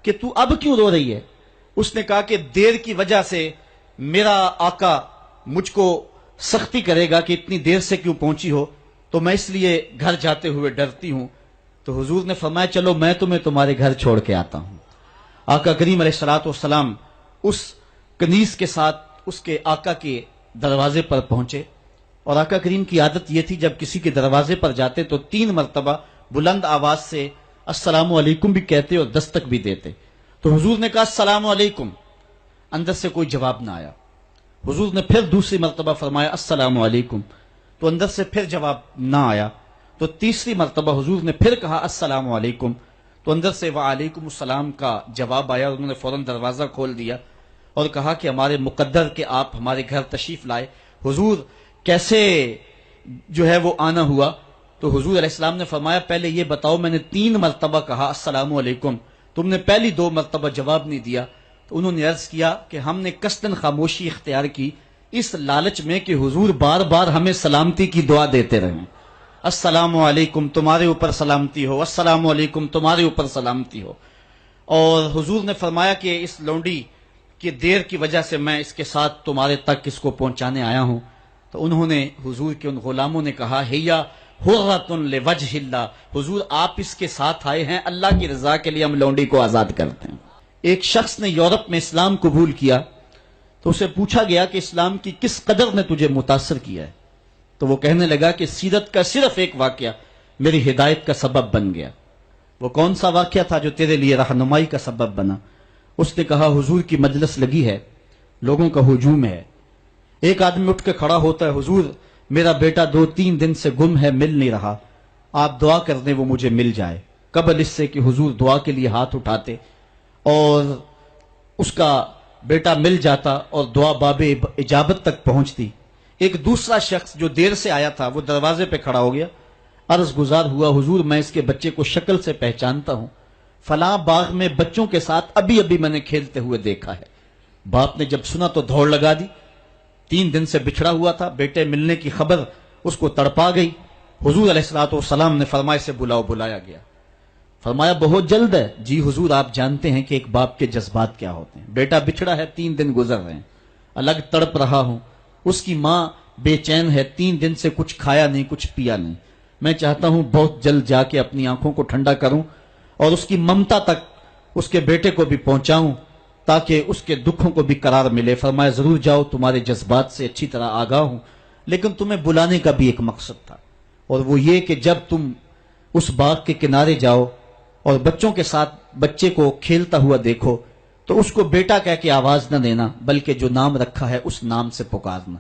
کہ تو اب کیوں رو رہی ہے؟ اس نے کہا کہ دیر کی وجہ سے میرا آقا مجھ کو سختی کرے گا کہ اتنی دیر سے کیوں پہنچی ہو, تو میں اس لیے گھر جاتے ہوئے ڈرتی ہوں. تو حضور نے فرمایا چلو میں تمہیں تمہارے گھر چھوڑ کے آتا ہوں. آقا کریم علیہ الصلوۃ والسلام اس کنیز کے ساتھ اس کے آقا کے دروازے پر پہنچے, اور آقا کریم کی عادت یہ تھی جب کسی کے دروازے پر جاتے تو 3 مرتبہ بلند آواز سے السلام علیکم بھی کہتے اور دستک بھی دیتے. تو حضور نے کہا السلام علیکم, اندر سے کوئی جواب نہ آیا. حضور نے پھر دوسری مرتبہ فرمایا السلام علیکم, تو اندر سے پھر جواب نہ آیا. تو تیسری مرتبہ حضور نے پھر کہا السلام علیکم, تو اندر سے وعلیکم السلام کا جواب آیا. انہوں نے فوراً دروازہ کھول دیا اور کہا کہ ہمارے مقدر کہ آپ ہمارے گھر تشریف لائے. حضور کیسے جو ہے وہ آنا ہوا؟ تو حضور علیہ السلام نے فرمایا پہلے یہ بتاؤ, میں نے 3 مرتبہ کہا السلام علیکم, تم نے پہلی 2 مرتبہ جواب نہیں دیا. تو انہوں نے عرض کیا کہ ہم نے قصداً خاموشی اختیار کی اس لالچ میں کہ حضور بار بار ہمیں سلامتی کی دعا دیتے رہیں. السلام علیکم تمہارے اوپر سلامتی ہو, السلام علیکم تمہارے اوپر سلامتی ہو. اور حضور نے فرمایا کہ اس لونڈی کی دیر کی وجہ سے میں اس کے ساتھ تمہارے تک اس کو پہنچانے آیا ہوں. تو انہوں نے حضور کے ان غلاموں نے کہا ہیا حرۃ لوجہ اللہ, حضور آپ اس کے ساتھ آئے ہیں, اللہ کی رضا کے لیے ہم لونڈی کو آزاد کرتے ہیں. ایک شخص نے یورپ میں اسلام قبول کیا تو اسے پوچھا گیا کہ اسلام کی کس قدر نے تجھے متاثر کیا ہے؟ تو وہ کہنے لگا کہ سیرت کا صرف ایک واقعہ میری ہدایت کا سبب بن گیا. وہ کون سا واقعہ تھا جو تیرے لیے رہنمائی کا سبب بنا؟ اس نے کہا حضور کی مجلس لگی ہے, لوگوں کا ہجوم ہے, ایک آدمی اٹھ کے کھڑا ہوتا ہے حضور میرا بیٹا 2-3 دن سے گم ہے, مل نہیں رہا, آپ دعا کر دیں وہ مجھے مل جائے. قبل اس سے کہ حضور دعا کے لیے ہاتھ اٹھاتے اور اس کا بیٹا مل جاتا اور دعا باب اجابت تک پہنچتی. ایک دوسرا شخص جو دیر سے آیا تھا وہ دروازے پہ کھڑا ہو گیا, عرض گزار ہوا حضور میں اس کے بچے کو شکل سے پہچانتا ہوں, فلاں باغ میں بچوں کے ساتھ ابھی ابھی میں نے کھیلتے ہوئے دیکھا ہے. باپ نے جب سنا تو دوڑ لگا دی, 3 دن سے بچھڑا ہوا تھا, بیٹے ملنے کی خبر اس کو تڑپا گئی. حضور علیہ الصلوۃ والسلام نے فرمایا سے بلاؤ. بلایا گیا, فرمایا بہت جلد ہے. جی حضور آپ جانتے ہیں کہ ایک باپ کے جذبات کیا ہوتے ہیں, بیٹا بچھڑا ہے, 3 دن گزر رہے ہیں, الگ تڑپ رہا ہوں, اس کی ماں بے چین ہے, 3 دن سے کچھ کھایا نہیں کچھ پیا نہیں. میں چاہتا ہوں بہت جلد جا کے اپنی آنکھوں کو ٹھنڈا کروں اور اس کی ممتا تک اس کے بیٹے کو بھی پہنچاؤں تاکہ اس کے دکھوں کو بھی قرار ملے. فرمایا ضرور جاؤ, تمہارے جذبات سے اچھی طرح آگاہ ہوں, لیکن تمہیں بلانے کا بھی ایک مقصد تھا, اور وہ یہ کہ جب تم اس باغ کے کنارے جاؤ اور بچوں کے ساتھ بچے کو کھیلتا ہوا دیکھو تو اس کو بیٹا کہہ کے آواز نہ دینا, بلکہ جو نام رکھا ہے اس نام سے پکارنا.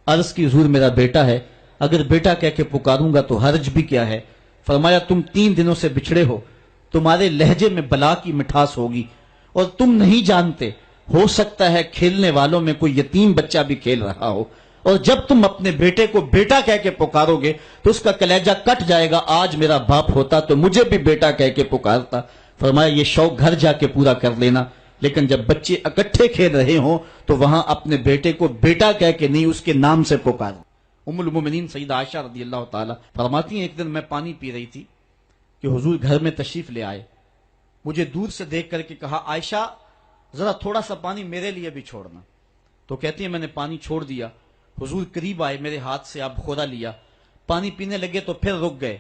عرض کی حضور میرا بیٹا ہے, اگر بیٹا کہہ کے پکاروں گا تو حرج بھی کیا ہے؟ فرمایا تم 3 دنوں سے بچھڑے ہو, تمہارے لہجے میں بلا کی مٹھاس ہوگی اور تم نہیں جانتے, ہو سکتا ہے کھیلنے والوں میں کوئی یتیم بچہ بھی کھیل رہا ہو, اور جب تم اپنے بیٹے کو بیٹا کہہ کے پکارو گے تو اس کا کلیجہ کٹ جائے گا. آج میرا باپ ہوتا تو مجھے بھی بیٹا کہہ کے پکارتا. فرمایا یہ شوق گھر جا کے پورا کر لینا, لیکن جب بچے اکٹھے کھیل رہے ہوں تو وہاں اپنے بیٹے کو بیٹا کہہ کے نہیں اس کے نام سے پکارنا. ام المومنین سیدہ عائشہ رضی اللہ تعالی فرماتی ہیں ایک دن میں پانی پی رہی تھی کہ حضور گھر میں تشریف لے آئے. مجھے دور سے دیکھ کر کے کہا عائشہ ذرا تھوڑا سا پانی میرے لیے بھی چھوڑنا. تو کہتی ہیں میں نے پانی چھوڑ دیا, حضور قریب آئے, میرے ہاتھ سے اب خورا لیا, پانی پینے لگے تو پھر رک گئے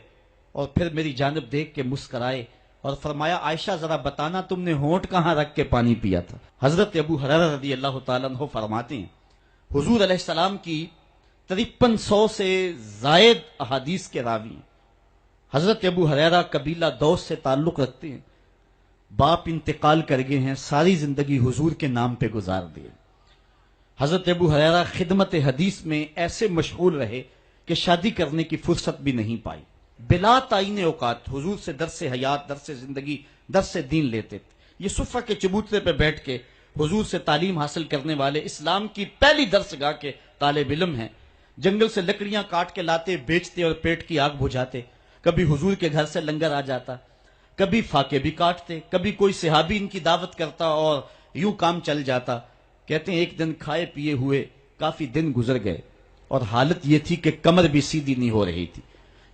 اور پھر میری جانب دیکھ کے مسکرائے اور فرمایا عائشہ ذرا بتانا تم نے ہونٹ کہاں رکھ کے پانی پیا تھا؟ حضرت ابو ہریرہ رضی اللہ تعالیٰ عنہ فرماتے ہیں حضور علیہ السلام کی 5300 سے زائد احادیث کے راوی ہیں۔ حضرت ابو ہریرہ قبیلہ دوس سے تعلق رکھتے ہیں، باپ انتقال کر گئے ہیں، ساری زندگی حضور کے نام پہ گزار دیے۔ حضرت ابو ہریرہ خدمت حدیث میں ایسے مشغول رہے کہ شادی کرنے کی فرصت بھی نہیں پائی، بلا تعین اوقات حضور سے درس حیات، درس زندگی، درس دین لیتے تھے۔ یہ صفہ کے چبوترے پہ بیٹھ کے حضور سے تعلیم حاصل کرنے والے اسلام کی پہلی درسگاہ کے طالب علم ہیں۔ جنگل سے لکڑیاں کاٹ کے لاتے، بیچتے اور پیٹ کی آگ بجھاتے۔ کبھی حضور کے گھر سے لنگر آ جاتا، کبھی فاقے بھی کاٹتے، کبھی کوئی صحابی ان کی دعوت کرتا اور یوں کام چل جاتا۔ کہتے ہیں ایک دن کھائے پیے ہوئے کافی دن گزر گئے اور حالت یہ تھی کہ کمر بھی سیدھی نہیں ہو رہی تھی۔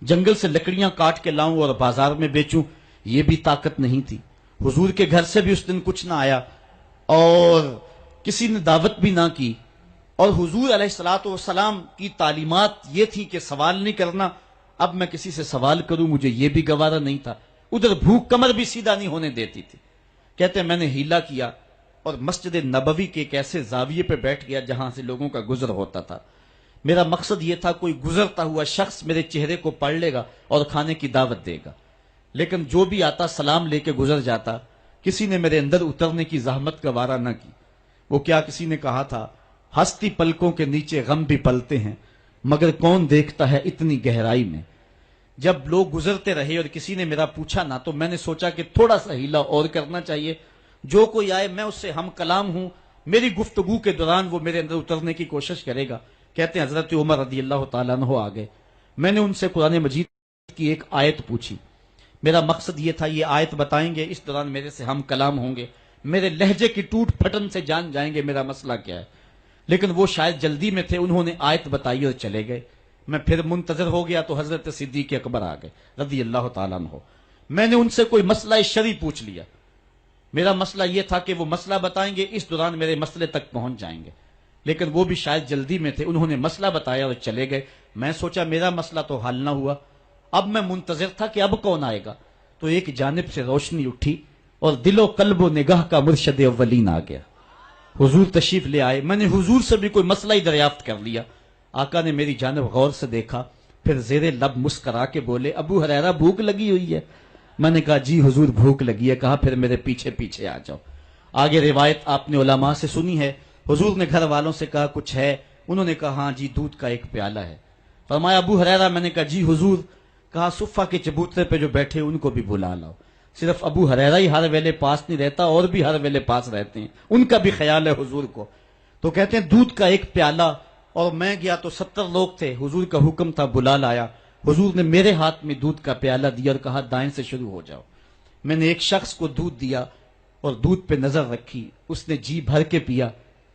جنگل سے لکڑیاں کاٹ کے لاؤں اور بازار میں بیچوں، یہ بھی طاقت نہیں تھی۔ حضور کے گھر سے بھی اس دن کچھ نہ آیا اور کسی نے دعوت بھی نہ کی، اور حضور علیہ الصلوۃ والسلام کی تعلیمات یہ تھی کہ سوال نہیں کرنا۔ اب میں کسی سے سوال کروں مجھے یہ بھی گوارا نہیں تھا، ادھر بھوک کمر بھی سیدھا نہیں ہونے دیتی تھی۔ کہتے ہیں میں نے ہیلا کیا اور مسجد نبوی کے ایک ایسے زاویے پہ بیٹھ گیا جہاں سے لوگوں کا گزر ہوتا تھا۔ میرا مقصد یہ تھا کوئی گزرتا ہوا شخص میرے چہرے کو پڑھ لے گا اور کھانے کی دعوت دے گا، لیکن جو بھی آتا سلام لے کے گزر جاتا۔ کسی نے میرے اندر اترنے کی زحمت کا وارہ نہ کی۔ وہ کیا کسی نے کہا تھا، ہستی پلکوں کے نیچے غم بھی پلتے ہیں، مگر کون دیکھتا ہے اتنی گہرائی میں۔ جب لوگ گزرتے رہے اور کسی نے میرا پوچھا نہ، تو میں نے سوچا کہ تھوڑا سا ہیلا اور کرنا چاہیے، جو کوئی آئے میں اس سے ہم کلام ہوں، میری گفتگو کے دوران وہ میرے اندر اترنے کی کوشش کرے گا۔ کہتے ہیں حضرت عمر رضی اللہ تعالیٰ عنہ آ گئے، میں نے ان سے قرآن مجید کی ایک آیت پوچھی۔ میرا مقصد یہ تھا یہ آیت بتائیں گے، اس دوران میرے سے ہم کلام ہوں گے، میرے لہجے کی ٹوٹ پھٹن سے جان جائیں گے میرا مسئلہ کیا ہے۔ لیکن وہ شاید جلدی میں تھے، انہوں نے آیت بتائی اور چلے گئے۔ میں پھر منتظر ہو گیا تو حضرت صدیق اکبر آ گئے رضی اللہ تعالیٰ عنہ۔ میں نے ان سے کوئی مسئلہ شرعی پوچھ لیا، میرا مسئلہ یہ تھا کہ وہ مسئلہ بتائیں گے، اس دوران میرے مسئلے تک پہنچ جائیں گے، لیکن وہ بھی شاید جلدی میں تھے، انہوں نے مسئلہ بتایا اور چلے گئے۔ میں سوچا میرا مسئلہ تو حل نہ ہوا، اب میں منتظر تھا کہ اب کون آئے گا، تو ایک جانب سے روشنی اٹھی اور دل و قلب و نگاہ کا مرشد اولین آ گیا۔ حضور تشریف لے آئے، میں نے حضور سے بھی کوئی مسئلہ ہی دریافت کر لیا۔ آقا نے میری جانب غور سے دیکھا، پھر زیر لب مسکرا کے بولے، ابو ہریرہ بھوک لگی ہوئی ہے؟ میں نے کہا جی حضور بھوک لگی ہے۔ کہا پھر میرے پیچھے پیچھے آ جاؤ۔ آگے روایت آپ نے علماء سے سنی ہے، حضور نے گھر والوں سے کہا کچھ ہے؟ انہوں نے کہا ہاں جی دودھ کا ایک پیالہ ہے۔ فرمایا ابو ہریرہ؟ میں نے کہا جی حضور۔ کہا صفہ کے چبوترے پہ جو بیٹھے ان کو بھی بلا لاؤ، صرف ابو ہریرہ ہی ہر ویلے پاس نہیں رہتا، اور بھی ہر ویلے پاس رہتے ہیں، ان کا بھی خیال ہے حضور کو۔ تو کہتے ہیں دودھ کا ایک پیالہ، اور میں گیا تو 70 لوگ تھے، حضور کا حکم تھا بلا لایا۔ حضور نے میرے ہاتھ میں دودھ کا پیالہ دیا اور کہا دائیں سے شروع ہو جاؤ۔ میں نے ایک شخص کو دودھ دیا اور دودھ پہ نظر رکھی، اس نے جی بھر کے پیا،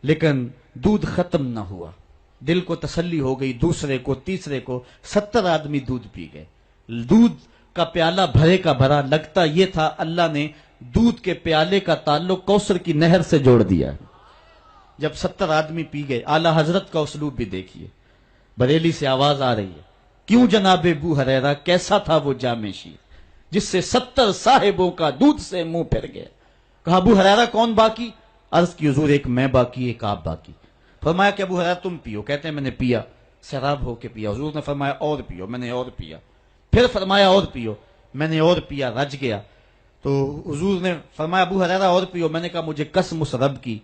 لیکن دودھ ختم نہ ہوا۔ دل کو تسلی ہو گئی، دوسرے کو، تیسرے کو، 70 آدمی دودھ پی گئے۔ دودھ کا پیالہ بھرے کا بھرا، لگتا یہ تھا اللہ نے دودھ کے پیالے کا تعلق کوثر کی نہر سے جوڑ دیا۔ جب 70 آدمی پی گئے، اعلی حضرت کا اسلوب بھی دیکھیے۔ بریلی سے آواز آ رہی ہے، کیوں جناب ابو ہریرہ کیسا تھا وہ جامع شیر جس سے 70 صاحبوں کا دودھ سے منہ پھر گیا؟ کہا ابو ہریرہ کون باقی؟ عرض کی حضور ایک میں باقی، ایک آپ باقی۔ فرمایا کہ ابو ہریرہ تم پیو۔ کہتے ہیں میں نے پیا، سیراب ہو کے پیا۔ حضور نے فرمایا اور پیو، میں نے اور پیا۔ پھر فرمایا اور پیو، میں نے اور پیا، رج گیا۔ تو حضور نے فرمایا ابو ہریرہ اور پیو۔ میں نے کہا مجھے قسم اس رب کی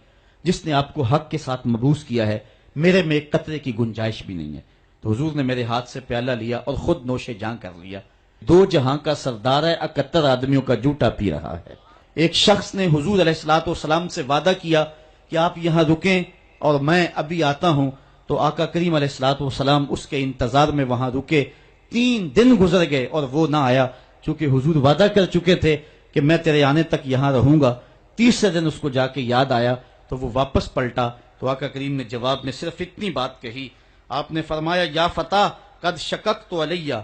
جس نے آپ کو حق کے ساتھ مبعوث کیا ہے، میرے میں ایک قطرے کی گنجائش بھی نہیں ہے۔ تو حضور نے میرے ہاتھ سے پیالہ لیا اور خود نوش جاں کر لیا۔ دو جہاں کا سردار ہے، 71 آدمیوں کا جوٹا پی رہا ہے۔ ایک شخص نے حضور علیہ الصلوۃ والسلام سے وعدہ کیا کہ آپ یہاں رکیں اور میں ابھی آتا ہوں، تو آقا کریم علیہ الصلوۃ والسلام اس کے انتظار میں وہاں رکے۔ 3 دن گزر گئے اور وہ نہ آیا، چونکہ حضور وعدہ کر چکے تھے کہ میں تیرے آنے تک یہاں رہوں گا۔ تیسرے دن اس کو جا کے یاد آیا تو وہ واپس پلٹا، تو آقا کریم نے جواب میں صرف اتنی بات کہی، آپ نے فرمایا یا فتح قد شککت علیہ،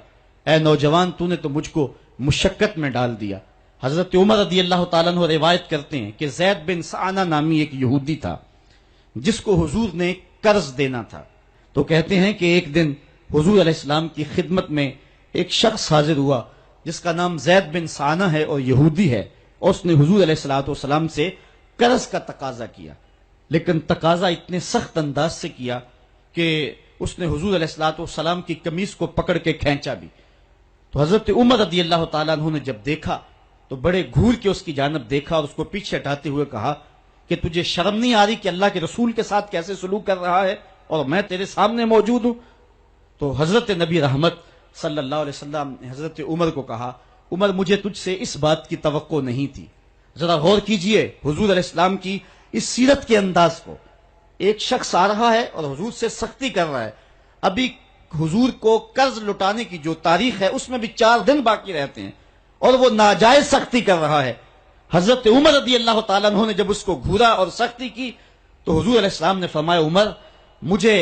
اے نوجوان تو نے تو مجھ کو مشقت میں ڈال دیا۔ حضرت عمر رضی اللہ تعالیٰ عنہ روایت کرتے ہیں کہ زید بن سعنہ نامی ایک یہودی تھا جس کو حضور نے قرض دینا تھا۔ تو کہتے ہیں کہ ایک دن حضور علیہ السلام کی خدمت میں ایک شخص حاضر ہوا جس کا نام زید بن سعنہ ہے اور یہودی ہے، اور اس نے حضور علیہ الصلوۃ والسلام سے قرض کا تقاضا کیا، لیکن تقاضا اتنے سخت انداز سے کیا کہ اس نے حضور علیہ الصلوۃ والسلام کی قمیص کو پکڑ کے کھینچا بھی۔ تو حضرت عمر رضی اللہ تعالیٰ عنہ نے جب دیکھا تو بڑے گھور کے اس کی جانب دیکھا اور اس کو پیچھے ہٹاتے ہوئے کہا کہ تجھے شرم نہیں آ رہی کہ اللہ کے رسول کے ساتھ کیسے سلوک کر رہا ہے اور میں تیرے سامنے موجود ہوں؟ تو حضرت نبی رحمت صلی اللہ علیہ وسلم نے حضرت عمر کو کہا، عمر مجھے تجھ سے اس بات کی توقع نہیں تھی۔ ذرا غور کیجئے حضور علیہ السلام کی اس سیرت کے انداز کو۔ ایک شخص آ رہا ہے اور حضور سے سختی کر رہا ہے، ابھی حضور کو قرض لٹانے کی جو تاریخ ہے اس میں بھی 4 دن باقی رہتے ہیں اور وہ ناجائز سختی کر رہا ہے۔ حضرت عمر رضی اللہ تعالیٰ عنہ نے جب اس کو گھورا اور سختی کی تو حضور علیہ السلام نے فرمایا، عمر مجھے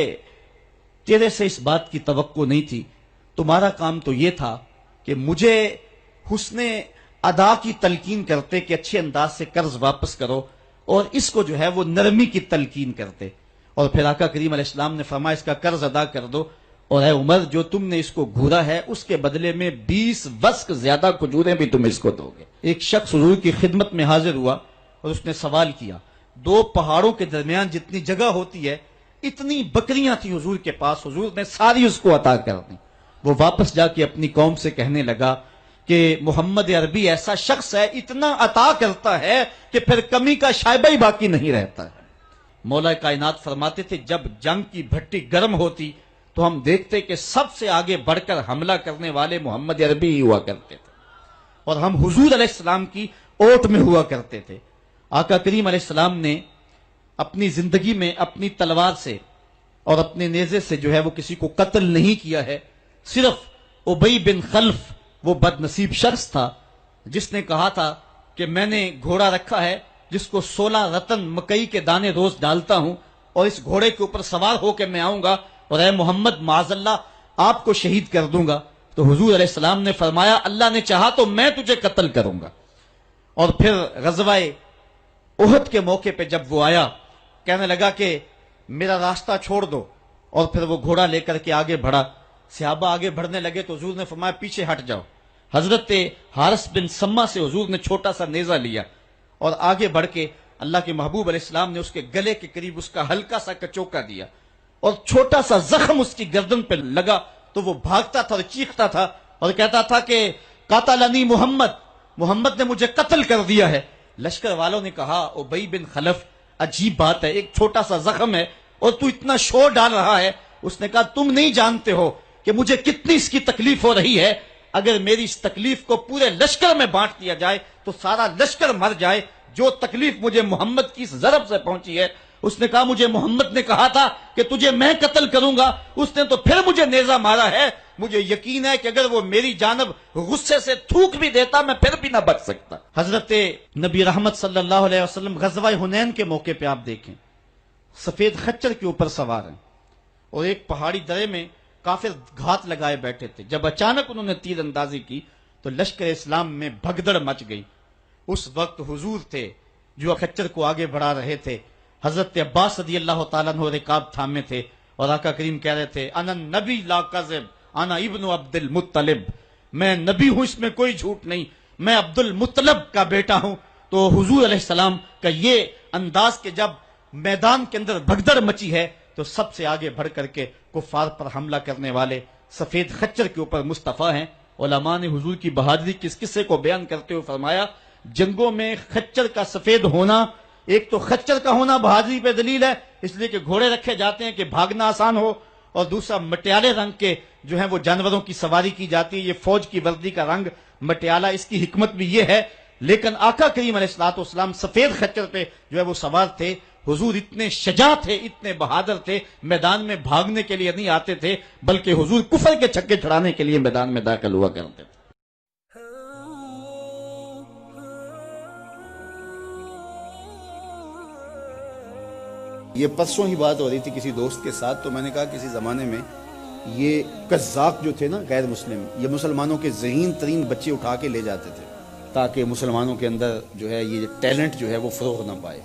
تیرے سے اس بات کی توقع نہیں تھی، تمہارا کام تو یہ تھا کہ مجھے حسن ادا کی تلقین کرتے کہ اچھے انداز سے قرض واپس کرو، اور اس کو جو ہے وہ نرمی کی تلقین کرتے، اور پھر آقا کریم علیہ السلام نے فرمایا اس کا قرض ادا کر دو، اور اے عمر جو تم نے اس کو گھورا ہے اس کے بدلے میں 20 وسق زیادہ کھجوریں بھی تم اس کو دو گے۔ ایک شخص حضور کی خدمت میں حاضر ہوا اور اس نے سوال کیا، 2 پہاڑوں کے درمیان جتنی جگہ ہوتی ہے اتنی بکریاں تھیں حضور کے پاس، حضور نے ساری اس کو عطا کر دی۔ وہ واپس جا کے اپنی قوم سے کہنے لگا کہ محمد عربی ایسا شخص ہے اتنا عطا کرتا ہے کہ پھر کمی کا شائبہ ہی باقی نہیں رہتا ہے۔ مولا کائنات فرماتے تھے جب جنگ کی بھٹی گرم ہوتی تو ہم دیکھتے کہ سب سے آگے بڑھ کر حملہ کرنے والے محمد عربی ہی ہوا کرتے تھے، اور ہم حضور علیہ السلام کی اوٹ میں ہوا کرتے تھے۔ آقا کریم علیہ السلام نے اپنی زندگی میں اپنی تلوار سے اور اپنے نیزے سے جو ہے وہ کسی کو قتل نہیں کیا ہے، صرف ابی بن خلف وہ بد نصیب شخص تھا جس نے کہا تھا کہ میں نے گھوڑا رکھا ہے جس کو 16 رتن مکئی کے دانے روز ڈالتا ہوں، اور اس گھوڑے کے اوپر سوار ہو کے میں آؤں گا اور اے محمد معاذ اللہ آپ کو شہید کر دوں گا۔ تو حضور علیہ السلام نے فرمایا اللہ نے چاہا تو میں تجھے قتل کروں گا۔ اور پھر غزوہ احد کے موقع پہ جب وہ آیا کہنے لگا کہ میرا راستہ چھوڑ دو، اور پھر وہ گھوڑا لے کر کے آگے بڑھا، صحابہ آگے بڑھنے لگے تو حضور نے فرمایا پیچھے ہٹ جاؤ۔ حضرت حارث بن سما سے حضور نے چھوٹا سا نیزہ لیا اور آگے بڑھ کے اللہ کے محبوب علیہ السلام نے اس کے گلے کے قریب اس کا ہلکا سا کچوکا دیا، اور چھوٹا سا زخم اس کی گردن پہ لگا تو وہ بھاگتا تھا اور چیختا تھا اور کہتا تھا کہ قاتلنی محمد، محمد نے مجھے قتل کر دیا ہے۔ لشکر والوں نے کہا ابی بن خلف عجیب بات ہے، ایک چھوٹا سا زخم ہے اور تو اتنا شور ڈال رہا ہے۔ اس نے کہا تم نہیں جانتے ہو کہ مجھے کتنی اس کی تکلیف ہو رہی ہے، اگر میری اس تکلیف کو پورے لشکر میں بانٹ دیا جائے تو سارا لشکر مر جائے، جو تکلیف مجھے محمد کی اس ضرب سے پہنچی ہے۔ اس نے کہا مجھے محمد نے کہا تھا کہ تجھے میں قتل کروں گا، اس نے تو پھر مجھے نیزہ مارا ہے، مجھے یقین ہے کہ اگر وہ میری جانب غصے سے تھوک بھی دیتا میں پھر بھی نہ بچ سکتا۔ حضرت نبی رحمت صلی اللہ علیہ وسلم غزوہ حنین کے موقع پہ آپ دیکھیں سفید خچر کے اوپر سوار ہیں اور ایک پہاڑی درے میں کافر گھات لگائے بیٹھے تھے، جب اچانک انہوں نے تیر اندازی کی تو لشکر اسلام میں بھگدڑ مچ گئی۔ اس وقت حضور تھے جو خچر کو آگے بڑھا رہے تھے، حضرت عباس رضی اللہ تعالیٰ عنہ رکاب تھامے تھے اور آقا کریم کہہ رہے تھے انا نبی لا کذب انا ابن عبد المطلب، میں نبی ہوں اس میں کوئی جھوٹ نہیں، میں عبد المطلب کا بیٹا ہوں۔ تو حضور علیہ السلام کا یہ انداز کہ جب میدان کے اندر بھگدڑ مچی ہے تو سب سے آگے بڑھ کر کے کفار پر حملہ کرنے والے سفید خچر کے اوپر مصطفیٰ ہیں۔ علماء نے حضور کی بہادری کے اس قصے کو بیان کرتے ہوئے فرمایا جنگوں میں خچر کا سفید ہونا، ایک تو خچر کا ہونا بہادری پہ دلیل ہے اس لیے کہ گھوڑے رکھے جاتے ہیں کہ بھاگنا آسان ہو، اور دوسرا مٹیالے رنگ کے جو ہیں وہ جانوروں کی سواری کی جاتی ہے، یہ فوج کی وردی کا رنگ مٹیالہ، اس کی حکمت بھی یہ ہے۔ لیکن آقا کریم علیہ الصلوۃ والسلام سفید خچر پہ جو ہے وہ سوار تھے۔ حضور اتنے شجاع تھے، اتنے بہادر تھے، میدان میں بھاگنے کے لیے نہیں آتے تھے بلکہ حضور کفر کے چھکے چھڑانے کے لیے میدان میں داخل ہوا کرتے تھے۔ یہ پرسوں ہی بات ہو رہی تھی کسی دوست کے ساتھ، تو میں نے کہا کسی زمانے میں یہ قزاق جو تھے نا غیر مسلم، یہ مسلمانوں کے ذہین ترین بچے اٹھا کے لے جاتے تھے تاکہ مسلمانوں کے اندر جو ہے یہ ٹیلنٹ جو ہے وہ فروغ نہ پائے۔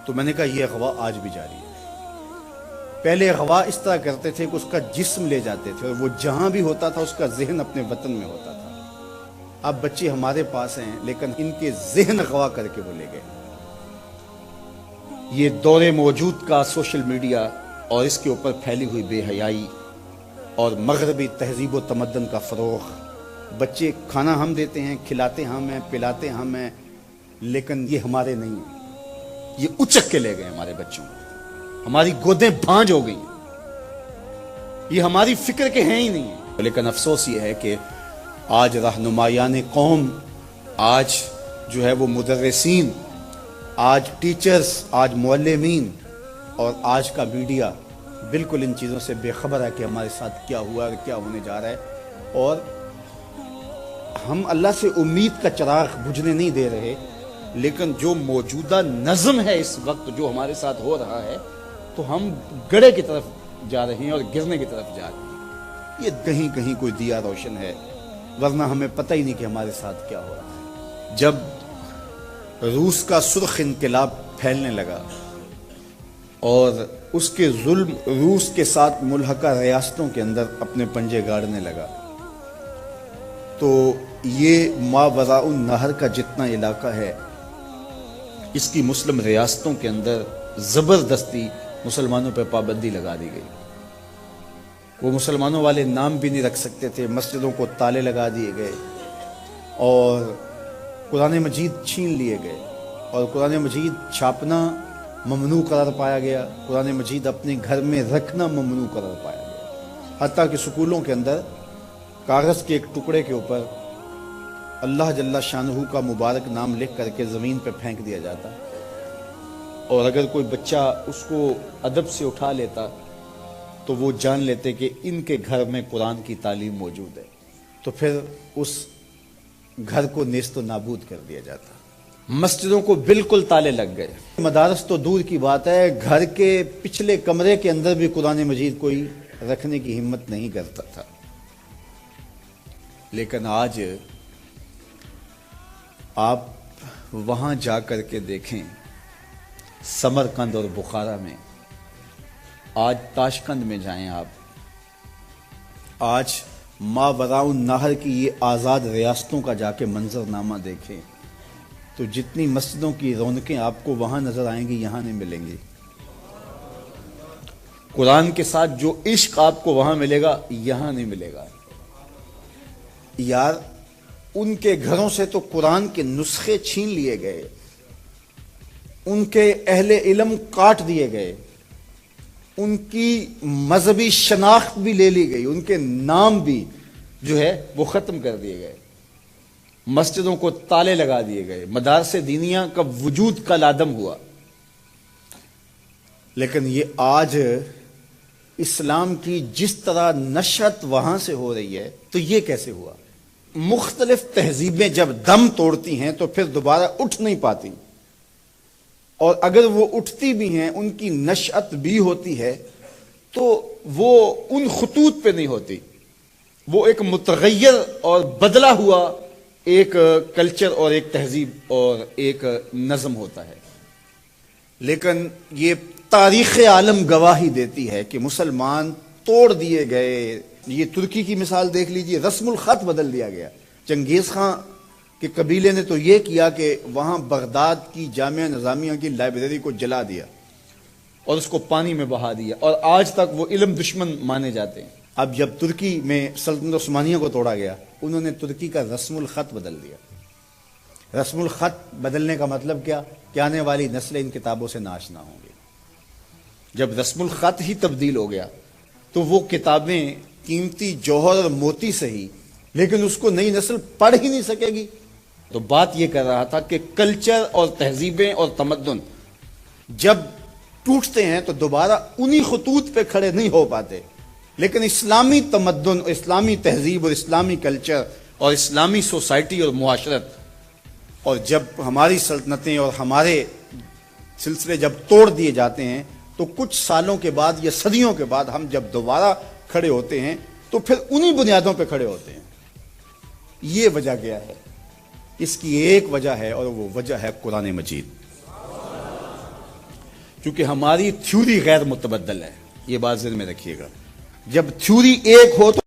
تو میں نے کہا یہ اغوا آج بھی جاری ہے۔ پہلے اغوا اس طرح کرتے تھے کہ اس کا جسم لے جاتے تھے اور وہ جہاں بھی ہوتا تھا اس کا ذہن اپنے وطن میں ہوتا تھا۔ اب بچے ہمارے پاس ہیں لیکن ان کے ذہن اغوا کر کے وہ لے گئے۔ یہ دور موجود کا سوشل میڈیا اور اس کے اوپر پھیلی ہوئی بے حیائی اور مغربی تہذیب و تمدن کا فروغ. بچے کھانا ہم دیتے ہیں، کھلاتے ہم ہیں، پلاتے ہم ہیں، لیکن یہ ہمارے نہیں ہیں. یہ اچک کے لے گئے ہمارے بچوں کو، ہماری گودیں بھانج ہو گئی، یہ ہماری فکر کے ہیں ہی نہیں ہیں. لیکن افسوس یہ ہے کہ آج رہنمایان قوم، آج جو ہے وہ مدرسین، آج ٹیچرز، آج معلمین اور آج کا میڈیا بالکل ان چیزوں سے بے خبر ہے کہ ہمارے ساتھ کیا ہوا اور کیا ہونے جا رہا ہے. اور ہم اللہ سے امید کا چراغ بجھنے نہیں دے رہے، لیکن جو موجودہ نظم ہے اس وقت جو ہمارے ساتھ ہو رہا ہے، تو ہم گڑھے کی طرف جا رہے ہیں اور گرنے کی طرف جا رہے ہیں. یہ کہیں کہیں کوئی دیا روشن ہے، ورنہ ہمیں پتہ ہی نہیں کہ ہمارے ساتھ کیا ہو رہا ہے. جب روس کا سرخ انقلاب پھیلنے لگا اور اس کے ظلم روس کے ساتھ ملحقہ ریاستوں کے اندر اپنے پنجے گاڑنے لگا، تو یہ ماوراء النہر کا جتنا علاقہ ہے، اس کی مسلم ریاستوں کے اندر زبردستی مسلمانوں پہ پابندی لگا دی گئی. وہ مسلمانوں والے نام بھی نہیں رکھ سکتے تھے، مسجدوں کو تالے لگا دیے گئے اور قرآن مجید چھین لیے گئے، اور قرآن مجید چھاپنا ممنوع قرار پایا گیا، قرآن مجید اپنے گھر میں رکھنا ممنوع قرار پایا گیا. حتیٰ کہ سکولوں کے اندر کاغذ کے ایک ٹکڑے کے اوپر اللہ جل شانہ کا مبارک نام لکھ کر کے زمین پہ پھینک دیا جاتا، اور اگر کوئی بچہ اس کو ادب سے اٹھا لیتا تو وہ جان لیتے کہ ان کے گھر میں قرآن کی تعلیم موجود ہے، تو پھر اس گھر کو نیست و نابود کر دیا جاتا. مسجدوں کو بالکل تالے لگ گئے. مدارس تو دور کی بات ہے، گھر کے پچھلے کمرے کے اندر بھی قرآن مجید کوئی رکھنے کی ہمت نہیں کرتا تھا. لیکن آج آپ وہاں جا کر کے دیکھیں، سمرقند اور بخارا میں، آج تاشقند میں جائیں آپ، آج ماوراء النہر کی یہ آزاد ریاستوں کا جا کے منظر نامہ دیکھیں، تو جتنی مسجدوں کی رونقیں آپ کو وہاں نظر آئیں گی یہاں نہیں ملیں گی. قرآن کے ساتھ جو عشق آپ کو وہاں ملے گا یہاں نہیں ملے گا. یار ان کے گھروں سے تو قرآن کے نسخے چھین لیے گئے، ان کے اہل علم کاٹ دیے گئے، ان کی مذہبی شناخت بھی لے لی گئی، ان کے نام بھی جو ہے وہ ختم کر دیے گئے، مسجدوں کو تالے لگا دیے گئے، مدارس دینیہ کا وجود کل عدم ہوا. لیکن یہ آج اسلام کی جس طرح نشأت وہاں سے ہو رہی ہے، تو یہ کیسے ہوا؟ مختلف تہذیبیں جب دم توڑتی ہیں تو پھر دوبارہ اٹھ نہیں پاتی، اور اگر وہ اٹھتی بھی ہیں، ان کی نشأت بھی ہوتی ہے، تو وہ ان خطوط پہ نہیں ہوتی، وہ ایک متغیر اور بدلا ہوا ایک کلچر اور ایک تہذیب اور ایک نظم ہوتا ہے. لیکن یہ تاریخ عالم گواہی دیتی ہے کہ مسلمان توڑ دیے گئے. یہ ترکی کی مثال دیکھ لیجئے، رسم الخط بدل دیا گیا. چنگیز خان کے قبیلے نے تو یہ کیا کہ وہاں بغداد کی جامعہ نظامیہ کی لائبریری کو جلا دیا اور اس کو پانی میں بہا دیا، اور آج تک وہ علم دشمن مانے جاتے ہیں. اب جب ترکی میں سلطنت عثمانیہ کو توڑا گیا، انہوں نے ترکی کا رسم الخط بدل دیا. رسم الخط بدلنے کا مطلب کیا؟ کہ آنے والی نسلیں ان کتابوں سے ناشنا ہوں گی. جب رسم الخط ہی تبدیل ہو گیا تو وہ کتابیں قیمتی جوہر اور موتی سے ہی، لیکن اس کو نئی نسل پڑھ ہی نہیں سکے گی. تو بات یہ کر رہا تھا کہ کلچر اور تہذیبیں اور تمدن جب ٹوٹتے ہیں تو دوبارہ انہی خطوط پہ کھڑے نہیں ہو پاتے. لیکن اسلامی تمدن، اسلامی تہذیب اور اسلامی کلچر اور اسلامی سوسائٹی اور معاشرت، اور جب ہماری سلطنتیں اور ہمارے سلسلے جب توڑ دیے جاتے ہیں تو کچھ سالوں کے بعد یا صدیوں کے بعد ہم جب دوبارہ کھڑے ہوتے ہیں تو پھر انہی بنیادوں پہ کھڑے ہوتے ہیں. یہ وجہ کیا ہے؟ اس کی ایک وجہ ہے، اور وہ وجہ ہے قرآن مجید. کیونکہ ہماری تھیوری غیر متبدل ہے، یہ بات ذہن میں رکھیے گا. جب تھیوری ایک ہو تو